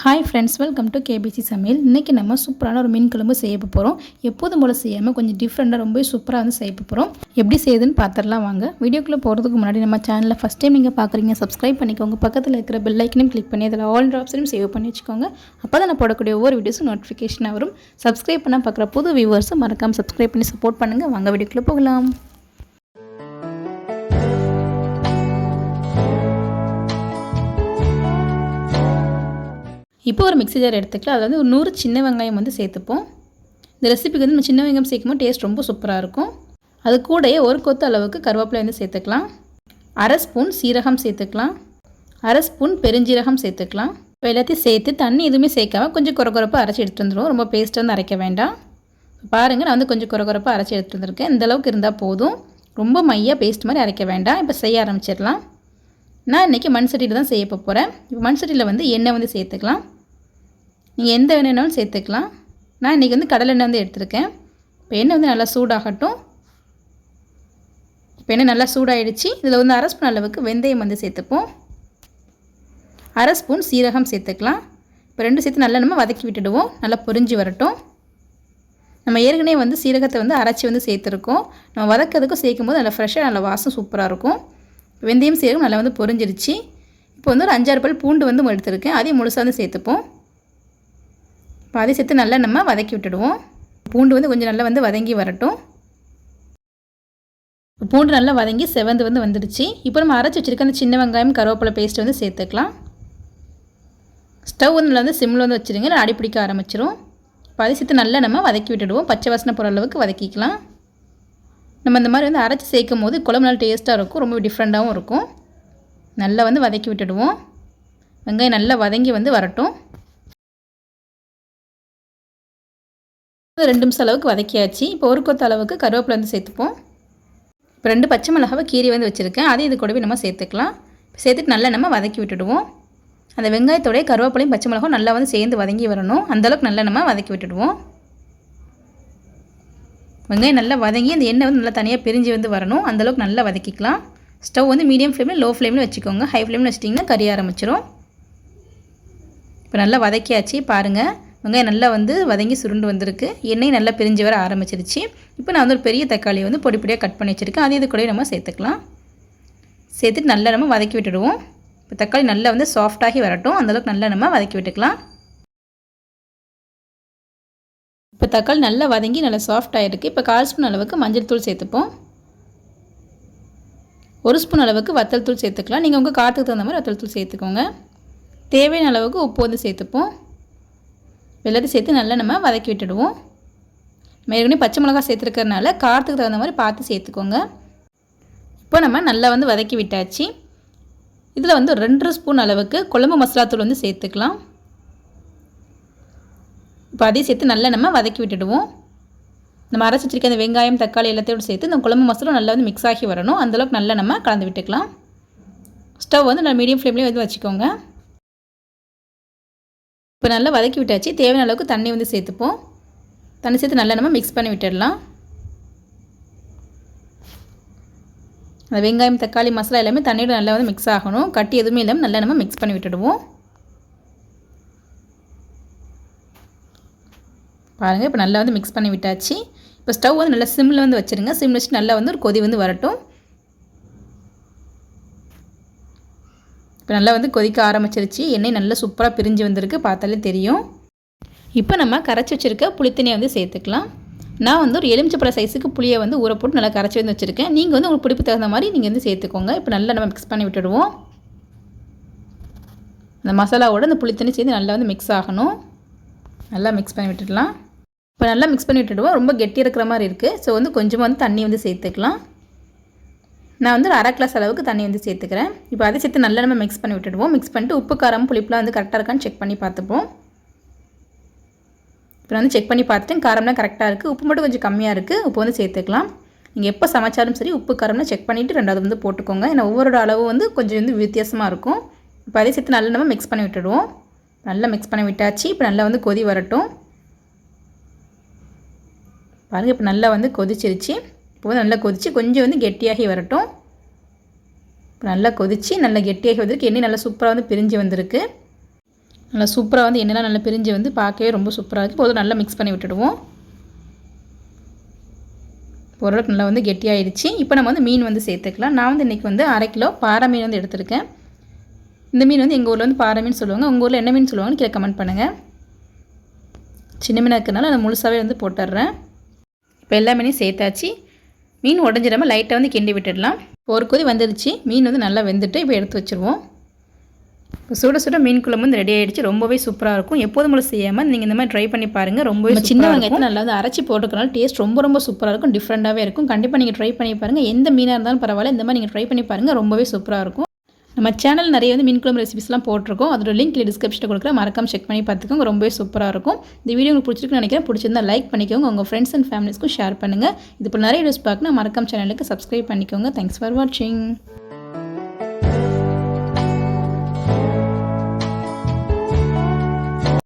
Hi friends, welcome to KBC சமையல். இன்றைக்கி நம்ம சூப்பரான ஒரு மீன் குழம்பு செய்ய போகிறோம். எப்போதும் போல் செய்யாமல் கொஞ்சம் டிஃப்ரெண்ட்டாக ரொம்ப சூப்பராக வந்து செய்ய போகிறோம். எப்படி செய்யுதுன்னு பார்த்துடலாம் வாங்க. வீடியோக்குள்ளே போகிறதுக்கு முன்னாடி நம்ம சேனலில் ஃபஸ்ட் டைம் நீங்கள் பார்க்குறீங்க, சப்ஸ்கிரைப் பண்ணிக்கோங்க. பக்கத்தில் இருக்கிற பெல் ஐக்கனையும் கிளிக் பண்ணி அதில் ஆல் ஆப்ஷனையும் சேவ் பண்ணி வச்சுக்கோங்க. அப்போ தான் நான் போடக்கூடிய ஒவ்வொரு வீடியோஸும் நோட்டிஃபிகேஷனாக வரும். சப்ஸ்கிரைப் பண்ணால் பார்க்குற புது வியூவர்ஸை மறக்காமல் சப்ஸ்கிரைப் பண்ணி சப்போர்ட் பண்ணுங்கள். வாங்க வீடியோக்குள்ளே போகலாம். இப்போ ஒரு மிக்ஸி ஜார் எடுத்துக்கலாம். அதில் வந்து ஒரு 100 சின்ன வெங்காயம் வந்து சேர்த்துப்போம். இந்த ரெசிபிக்கு வந்து நம்ம சின்ன வெங்காயம் சேர்க்கும்போது டேஸ்ட் ரொம்ப சூப்பராக இருக்கும். அது கூடயே ஒரு கொத்து அளவுக்கு கருவேப்பிலை வந்து சேர்த்துக்கலாம். 1/2 ஸ்பூன் சீரகம் சேர்த்துக்கலாம். 1/2 ஸ்பூன் பெருஞ்சீரகம் சேர்த்துக்கலாம். இப்போ எல்லாத்தையும் சேர்த்து தண்ணி எதுவுமே சேர்க்காம கொஞ்சம் குறப்பாக அரைச்சி எடுத்துகிட்டு வந்துடுவோம். ரொம்ப பேஸ்ட்டு வந்து அரைக்க வேண்டாம். பாருங்கள், நான் வந்து கொஞ்சம் குறப்பாக அரைச்சி எடுத்துகிட்டு வந்திருக்கேன். இந்தளவுக்கு இருந்தால் போதும். ரொம்ப மையாக பேஸ்ட் மாதிரி அரைக்க வேண்டாம். இப்போ செய்ய ஆரம்பிச்சிடலாம். நான் இன்றைக்கி மண் சட்டியில் தான் செய்ய போகிறேன். இப்போ மண் சட்டியில் வந்து எண்ணெய் வந்து சேர்த்துக்கலாம். நீங்கள் எந்த எண்ணெய்னாலும் சேர்த்துக்கலாம். நான் இன்றைக்கி வந்து கடலை எண்ணெய் வந்து எடுத்திருக்கேன். இப்போ எண்ணெய் வந்து நல்லா சூடாகட்டும். இப்போ எண்ணெய் நல்லா சூடாகிடுச்சு. இதில் வந்து 1/2 ஸ்பூன் அளவுக்கு வெந்தயம் வந்து சேர்த்துப்போம். 1/2 ஸ்பூன் சீரகம் சேர்த்துக்கலாம். இப்போ 2 சேர்த்து நல்லா நம்ம வதக்கி விட்டுடுவோம். நல்லா பொரிஞ்சு வரட்டும். நம்ம ஏற்கனவே வந்து சீரகத்தை வந்து அரைச்சி வந்து சேர்த்துருக்கோம். நம்ம வதக்கிறதுக்கும் சேர்க்கும் போது நல்லா ஃப்ரெஷ்ஷாக நல்லா வாசம் சூப்பராக இருக்கும். வெந்தயம் சீரகம் நல்லா வந்து பொரிஞ்சிருச்சு. இப்போ வந்து ஒரு 5-6 பல் பூண்டு வந்து எடுத்துருக்கேன். அதையும் முழுசாக வந்து சேர்த்துப்போம். இப்போ அதை சேர்த்து நல்லா நம்ம வதக்கி விட்டுடுவோம். பூண்டு வந்து கொஞ்சம் நல்லா வந்து வதங்கி வரட்டும். பூண்டு நல்லா வதங்கி செவந்து வந்து வந்துடுச்சு. இப்போ நம்ம அரைச்சி வச்சுருக்க அந்த சின்ன வெங்காயம் கருவேப்பிலை பேஸ்ட் வந்து சேர்த்துக்கலாம். ஸ்டவ் வந்து நல்லா வந்து சிம்மில் வந்து வச்சுருங்க, இல்லை அடிப்பிடிக்க ஆரம்பிச்சிடும். இப்போ அதை சேர்த்து நல்லா நம்ம வதக்கி விட்டுடுவோம். பச்சை வாசனை போகிற அளவுக்கு வதக்கிக்கலாம். நம்ம இந்த மாதிரி வந்து அரைச்சி சேர்க்கும் போது குழம்பு நல்லா டேஸ்ட்டாக இருக்கும், ரொம்ப டிஃப்ரெண்ட்டாகவும் இருக்கும். நல்லா வந்து வதக்கி விட்டுடுவோம். வெங்காயம் நல்லா வதங்கி வந்து வரட்டும். 2 நிமிஷம் அளவுக்கு வதக்கியாச்சு. இப்போ ஒரு கொத்து அளவுக்கு கருவேப்பிலை வந்து சேர்த்துப்போம். இப்போ 2 பச்சை மிளகாவை கீரி வந்து வச்சுருக்கேன். அதையும் இது கூடவே நம்ம சேர்த்துக்கலாம். சேர்த்துட்டு நல்லா நம்ம வதக்கி விட்டுடுவோம். அந்த வெங்காயத்தோடைய கருவேப்பிலையும் பச்சை மிளகாவும் நல்லா வந்து சேர்ந்து வதங்கி வரணும். அந்தளவுக்கு நல்லா நம்ம வதக்கி விட்டுடுவோம். வெங்காயம் நல்லா வதங்கி அந்த எண்ணெய் வந்து நல்லா தனியாக பிரிஞ்சு வந்து வரணும். அந்தளவுக்கு நல்லா வதக்கிக்கலாம். ஸ்டவ் வந்து மீடியம் ஃப்ளேமில் லோ ஃப்ளேமில் வச்சுக்கோங்க. ஹை ஃப்ளேமில் வச்சிட்டிங்கன்னா கறிய ஆரம்பிச்சிடும். இப்போ நல்லா வதக்கியாச்சு. பாருங்கள், வெங்காயம் நல்லா வந்து வதங்கி சுருண்டு வந்திருக்கு. எண்ணெய் நல்லா பிரிஞ்சு வர ஆரம்பிச்சிருச்சு. இப்போ நான் வந்து ஒரு பெரிய தக்காளியை வந்து பொடி பொடியாக கட் பண்ணி வச்சுருக்கேன். அது இது கூட நம்ம சேர்த்துக்கலாம். சேர்த்துட்டு நல்லா நம்ம வதக்கி விட்டுடுவோம். இப்போ தக்காளி நல்லா வந்து சாஃப்டாகி வரட்டும். அந்தளவுக்கு நல்லா நம்ம வதக்கி விட்டுக்கலாம். இப்போ தக்காளி நல்லா வதங்கி நல்லா சாஃப்டாக இருக்குது. இப்போ 1/4 ஸ்பூன் அளவுக்கு மஞ்சள் தூள் சேர்த்துப்போம். 1 ஸ்பூன் அளவுக்கு வத்தல் தூள் சேர்த்துக்கலாம். நீங்கள் உங்கள் காரத்துக்கு தகுந்த மாதிரி வத்தல் தூள் சேர்த்துக்கோங்க. தேவையான அளவுக்கு உப்பு வந்து சேர்த்துப்போம். எல்லாத்தையும் சேர்த்து நல்லா நம்ம வதக்கி விட்டுடுவோம். ஏற்கனவே பச்சை மிளகா சேர்த்துருக்கறனால காரத்துக்கு தகுந்த மாதிரி பார்த்து சேர்த்துக்கோங்க. இப்போ நம்ம நல்லா வந்து வதக்கி விட்டாச்சு. இதில் வந்து 2 ஸ்பூன் அளவுக்கு குழம்பு மசாலாத்தூள் வந்து சேர்த்துக்கலாம். இப்போ அதையும் சேர்த்து நல்லா நம்ம வதக்கி விட்டுடுவோம். நம்ம அரைச்சி வச்சிருக்க அந்த வெங்காயம் தக்காளி எல்லாத்தையும் சேர்த்து இந்த குழம்பு மசாலா நல்லா வந்து மிக்ஸ் ஆகி வரணும். அந்தளவுக்கு நல்லா நம்ம கலந்து விட்டுக்கலாம். ஸ்டவ் வந்து நல்லா மீடியம் ஃப்ளேம்லேயே வந்து வச்சுக்கோங்க. இப்போ நல்லா வதக்கி விட்டாச்சு. தேவையான அளவுக்கு தண்ணி வந்து சேர்த்துப்போம். தண்ணி சேர்த்து நல்லா நம்ம மிக்ஸ் பண்ணி விட்டுடலாம். அந்த வெங்காயம் தக்காளி மசாலா எல்லாமே தண்ணியோட நல்லா வந்து மிக்ஸ் ஆகணும். கட்டி எதுவுமே இல்லாமல் நல்லா நம்ம மிக்ஸ் பண்ணி விட்டுடுவோம். பாருங்கள், இப்போ நல்லா வந்து மிக்ஸ் பண்ணி விட்டாச்சு. இப்போ ஸ்டவ் வந்து நல்லா சிம்மில் வந்து வச்சுருங்க. சிம்மில் வச்சு நல்லா வந்து ஒரு கொதி வந்து வரட்டும். இப்போ நல்லா வந்து கொதிக்க ஆரம்பிச்சிருச்சு. எண்ணெய் நல்லா சூப்பராக பிரிஞ்சு வந்திருக்கு, பார்த்தாலே தெரியும். இப்போ நம்ம கரைச்சி வச்சுருக்க புளித்தண்ணியை வந்து சேர்த்துக்கலாம். நான் வந்து ஒரு எலுமிச்சப்பழ சைஸுக்கு புளியை வந்து ஊற போட்டு நல்லா கரைச்சி வந்து வச்சுருக்கேன். நீங்கள் வந்து உங்களுக்கு புளிப்பு தகுந்த மாதிரி நீங்கள் வந்து சேர்த்துக்கோங்க. இப்போ நல்லா நம்ம மிக்ஸ் பண்ணி விட்டுடுவோம். அந்த மசாலாவோட அந்த புளித்தண்ணி சேர்ந்து நல்லா வந்து மிக்ஸ் ஆகணும். நல்லா மிக்ஸ் பண்ணி விட்டுடலாம். இப்போ நல்லா மிக்ஸ் பண்ணி விட்டுடுவோம். ரொம்ப கெட்டியாக இருக்கிற மாதிரி இருக்குது. ஸோ வந்து கொஞ்சமாக வந்து தண்ணி வந்து சேர்த்துக்கலாம். நான் வந்து ஒரு 1/2 கிளாஸ் அளவுக்கு தண்ணி வந்து சேர்த்துக்கிறேன். இப்போ அதை சேர்த்து நல்லா நம்ம மிக்ஸ் பண்ணி விட்டுடுவோம். மிக்ஸ் பண்ணிட்டு உப்பு காரம் புளிப்புலாம் வந்து கரெக்டாக இருக்கான்னு செக் பண்ணி பார்த்துப்போம். இப்போ நான் வந்து செக் பண்ணி பார்த்துட்டு காரம்லாம் கரெக்டாக இருக்குது. உப்பு மட்டும் கொஞ்சம் கம்மியாக இருக்குது. உப்பு வந்து சேர்த்துக்கலாம். நீங்கள் எப்போ சமைச்சாலும் சரி உப்பு காரம்லாம் செக் பண்ணிவிட்டு 2வது வந்து போட்டுக்கோங்க. ஏன்னா ஒவ்வொரு அளவு வந்து கொஞ்சம் வந்து வித்தியாசமாக இருக்கும். இப்போ அதை சேர்த்து நல்லா நம்ம மிக்ஸ் பண்ணி விட்டுடுவோம். நல்லா மிக்ஸ் பண்ணி விட்டாச்சு. இப்போ நல்லா வந்து கொதி வரட்டும். பாருங்கள், இப்போ நல்லா வந்து கொதிச்சிருச்சு. இப்போ வந்து நல்லா கொதித்து கொஞ்சம் வந்து கெட்டியாகி வரட்டும். இப்போ நல்லா கொதித்து நல்லா கெட்டியாகி வந்திருக்கு. எண்ணெய் நல்லா சூப்பராக வந்து பிரிஞ்சு வந்திருக்கு. நல்லா சூப்பராக வந்து எண்ணெய்லாம் நல்லா பிரிஞ்சு வந்து பார்க்கவே ரொம்ப சூப்பராக இருக்குது. போதும் நல்லா மிக்ஸ் பண்ணி விட்டுடுவோம். ஓரளவுக்கு நல்லா வந்து கெட்டியாகிடுச்சு. இப்போ நம்ம வந்து மீன் வந்து சேர்த்துக்கலாம். நான் வந்து இன்றைக்கி வந்து 1/2 கிலோ பாறை மீன் வந்து எடுத்திருக்கேன். இந்த மீன் வந்து எங்கள் ஊரில் வந்து பாறை மீன் சொல்லுவாங்க. உங்கள் ஊரில் என்ன மீன் சொல்லுவாங்கன்னு கீழே கமெண்ட் பண்ணுங்கள். சின்ன மீனாக இருக்கிறனால நான் முழுசாகவே வந்து போட்டுடுறேன். இப்போ எல்லா மீனையும் சேர்த்தாச்சு. மீன் உடஞ்சிடாமல் லைட்டாக வந்து கிண்டி விட்டுடலாம். ஒரு கொதி வந்துடுச்சு. மீன் வந்து நல்லா வெந்துட்டு இப்போ எடுத்து வச்சுருவோம். இப்போ சுட சுட மீன் குழம்பு வந்து ரெடி ஆகிடுச்சு. ரொம்பவே சூப்பராக இருக்கும். எப்போதும் போல செய்யாமல் நீங்கள் இந்த மாதிரி ட்ரை பண்ணி பாருங்கள். ரொம்பவே சின்ன வெங்காயத்தை நல்லா வந்து அரைச்சி போட்டுக்கனால டேஸ்ட் ரொம்ப சூப்பராக இருக்கும். டிஃப்ரெண்ட்டாகவே இருக்கும். கண்டிப்பாக நீங்கள் ட்ரை பண்ணி பாருங்கள். எந்த மீனாக இருந்தாலும் பரவாயில்ல, இந்த மாதிரி நீங்கள் ட்ரை பண்ணி பாருங்கள். ரொம்பவே சூப்பராக இருக்கும். நம்ம சேனல் நிறைய வந்து மீன் குழம்பு ரெசிபிஸ்லாம் போட்டிருக்கோம். அதோட லிங்க் டிஸ்கிரிப்ஷனில் கொடுக்குறேன். மறக்காம செக் பண்ணி பார்த்துக்கோங்க. ரொம்பவே சூப்பராக இருக்கும். இந்த வீடியோ உங்களுக்கு பிடிச்சிருக்குன்னு நினைக்கிறேன். பிடிச்சிருந்தா லைக் பண்ணிக்கோங்க. உங்கள் ஃப்ரெண்ட்ஸ் அண்ட் ஃபேமிலிஸ்க்கும் ஷேர் பண்ணுங்கள். இது போல் நிறைய வீடியோஸ் பார்க்கணும். மறக்காம சேனலுக்கு சப்ஸ்கிரைப் பண்ணிக்கோங்க. தேங்க்ஸ் ஃபார் வாட்சிங்.